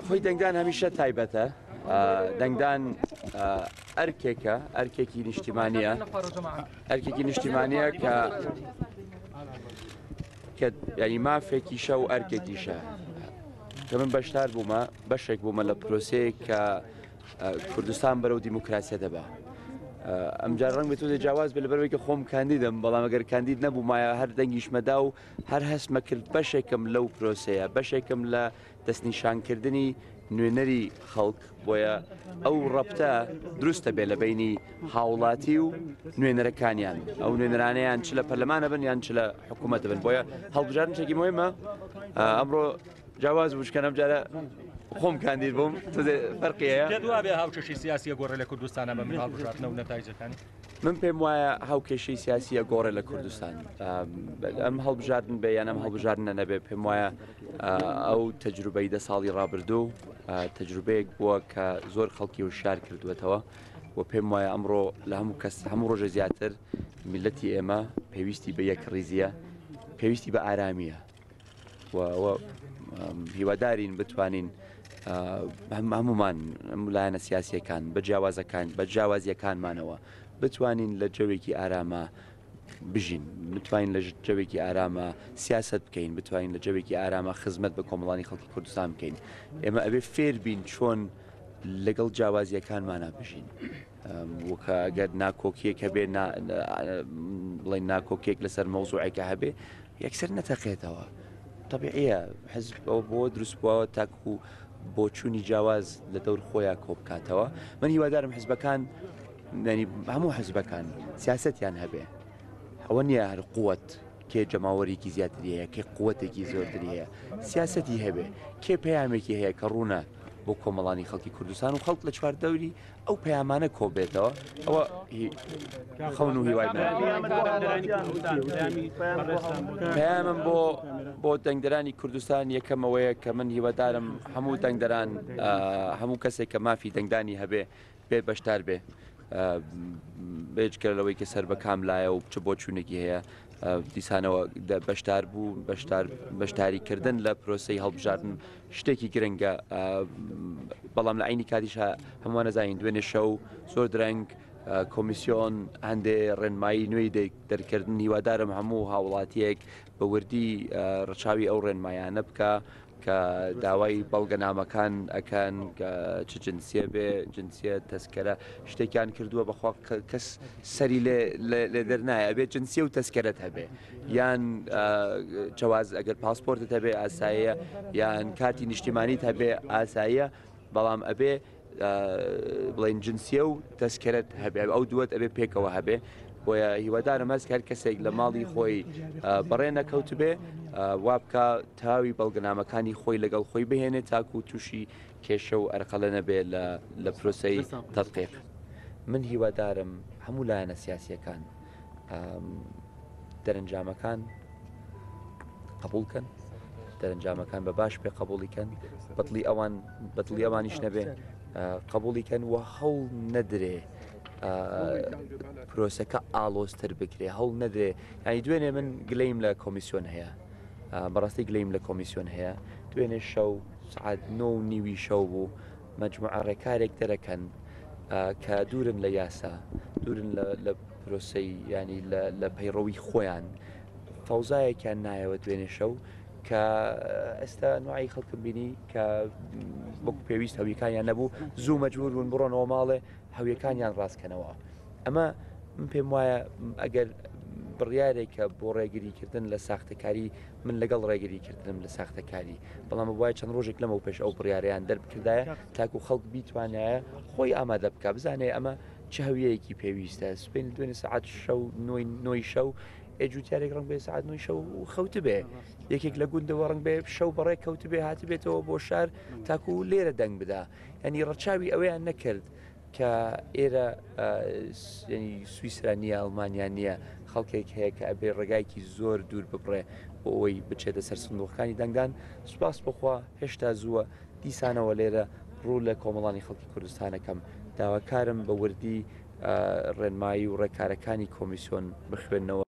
خۆی دەنگدان هەمیشە تایبەتە دەنگدان ئەرکێکی نیشتیمانیە ئەرکێکی نیشتیمانیە کە ینی مافێکیشە و ئەرکێکیشە کە من بەشدار بوومە بەشێک بوومە لە پرۆسەیە کە کوردستان بەرەو دیموکراسیە دەبا ئەمجار ڕەنگ بێت تۆ جیاواز بێ لەبەرەوەی کە خۆم کاندیدم بەڵام ئەگەر کاندید نەبوومایە هەر دەنگیشمەدا و هەر هەستمە کرد بەشێکم لەو پرۆسەیە بەشێکم لە دەستنیشانکردنی نوێنەری خەڵک بۆیە ئەو ڕەبتە دروستە بێ لە بینی هاوڵاتی و نوێنەرەکانیان ئەو نوێنەرانەیان چ لە پەرلەمانە بن یان چ لە حکوومەتە بن بۆیە هەڵبژاردن شتێکی مهمە ئەمڕۆ جیاواز بووشکە ئەم جارە خۆم کاندید بووم فەرقیەیە دوابێ هاوکێشی سیاسیە گۆڕە لە کوردستانە بە من هەڵبژاردنە و نەتایجەکانی من پێم وایە هاوکێشەی سیاسیە گۆڕێ لە کوردستان ئەم هەڵبژاردن بێ یان ئەم هەڵبژاردنە نەبێ پێم وایە ئەو تەجروبەی 10 ساڵی ڕابردوو تەجروبەیەک بووە کە زۆر خەڵکی وشار کردوێتەوە و پێم وایە ئەمڕۆ لە هەموو کەس هەموو ڕۆژە زیاتر میلەتی ئێمە پێویستی بە یەک ڕیزیە پێویستی بە ئارامیە هیوادارین بتوانین هەمومان لایەنە سیاسیەکان بە جیاوازیەکانمانەوە بتوانین لە جەوێکی ئارامە بژین بتوانین لە جەوێکی ئارامە سیاست بکەین بتوانین لە جەوێکی ئارامە خزمەت بە کۆمەڵانی خەڵکی کوردستان بکەین ئێمە ئەبێ فێر بین چۆن لەگەڵ جیاوازیەکانمانە بژین وکە ئەگەر ناکۆکیەک هەبێ بڵێن ناکۆکیەک لەسەر مەوزوعێکە هەبێ یەکسەر نەتەقێتەوە طبیعیە حزب بۆ دروست بووەوە تاکو بۆ چوونی جیاواز لە دەور خۆیان کۆبکاتەوە من هیوادارم حزبەکان هەموو حزبەکان سیاسەتیان هەبێ ئەوە نییە هەر قووەت کێ جەماوەرێکی زیاتری هەیە کێ قووەتێکی زۆرتری هەیە سیاسەتی هەبێ کێ پەیامێکی هەیە کە ڕوونە بۆ کۆمەڵانی خەڵکی کوردستان و خەڵک لە چواردەوری ئەو پەیامانە کۆبێتەوە ئەوە خەون و هیوای پەیامم بۆ دەنگدەرانی کوردستان یەکەمەوەیە کە من هیوادارم هەموو دەنگدەران هەموو کەسێک کە مافی دەنگدانی هەبێ بێ بەشدار بێ بێجگەر لەوەی کە سەر بە کام لایە و چ بۆ چوونێکی هەیە دیسانەوە بەشدار بوو بەشداریکردن لە پرۆسەی هەڵبژاردن شتێکی گرنگە بەڵام لە عینی کاتیشە هەمووان نەزانین دوێنێ شەو زۆر درەنگ کۆمیسیۆن هەندێ ڕێنمایی نوێی دەرکردن هیوادارم هەموو هاوڵاتیەک بە وردی ڕەچاوی ئەو ڕێنمایانە بکە کە داوای بەڵگەنامەکان ئەکەن چ جنسیە بێ جنسیە تەسکەرە شتێکیان کردووە بەخوا کەس سەری لێ دەرنایە ئەبێ جنسیە و تەسکەرت هەبێ یان جواز ئەگەر پاسپۆرتت هەبێ ئاساییە یان کارتی نیشتیمانیت هەبێ ئاساییە بەڵام ئەبێ بڵێن جنسیە و تەسکەرت هەبێ ئەو دووەت ئەبێ پێکەوە هەبێ بۆیە هیوادارم هەست هەر کەسێک لە ماڵی خۆی بەڕێ نەکەوت بێ وا بکە تاوی بەڵگەنامەکانی خۆی لەگەڵ خۆی بهێنێت تاکو و تووشی کێشە و ئەرقەلە نەبێ لە پرۆسەی تەدقیق من هیوادارم هەموو لایەنە سیاسیەکان دەرەنجامەکان قبولکەن دەرەنجامەکان بە باش پێ قبولیکەن بەدڵی ئەوانیش نەبێ قبولیکەن و هەوڵ نەدرێ پرۆسەکە ئالۆزتر بکرێ هەوڵ نەدرێ ینی دوێنێ من گلەیم لە کۆمیسیۆن هەیە بەڕاستی گلەیم لە کۆمیسیۆن هەیە دوێنێ شەو سعات 9:30 شەو بوو مەجموعە ڕێکارێک دەرەکەن کە دوورن لە یاسا دوورن لە پرۆسەی ینی لە پەیڕەوی خۆیان فەوزایەکیان نایەوە دوێنێ شەو کە ئێستا نوعی خەڵکم بینی کە وەکو پێویست هەویەکانیان نەبوو زوو مەجبور بوون بڕۆنەوە ماڵێ هەویەکانیان ڕاستکەنەوە ئەمە من پێم وایە ئەگەر بڕیارێکە بۆ ڕێگریکردن لە ساختەکاری من لەگەڵ ڕێگریکردنم لە ساختەکاری بەڵام وایە چەند ڕۆژێک لەمە پێش ئەو بڕیاریان دەربکردایە تاکو خەڵک بیتوانایە خۆی ئامادە بکە بزانێ ئەمە چه هەویەیەکی پێویستە سبین دوێنێ سعات شەو نۆی شەو ئێجوتیارێک ڕنگ بێ سعات 9 شەو خەوت بێ یەکێک لە گوندەوە ڕنگ بێ شەو بەڕێ کەوت بێ هات بێتەوە بۆ شار تاکو و لێرە دەنگ بدا ینی ڕەچاوی ئەوەیان نەکرد کە ئێرە سویسرا نیە ئەڵمانیا نییە خەڵکێک هەیە کە ئەبێ ڕێگایکی زۆر دوور ببڕێ بۆ ئەوەی بچێتە سەر سندوقەکانی دەنگدان سوپاس بخوا هێشتا زووە دیسانەوە لێرە ڕوو لە کۆمەڵانی خەڵکی کوردستانەکەم داواکارم بە وردی ڕێنمایی و ڕێکارەکانی کۆمیسیۆن بخوێنەوە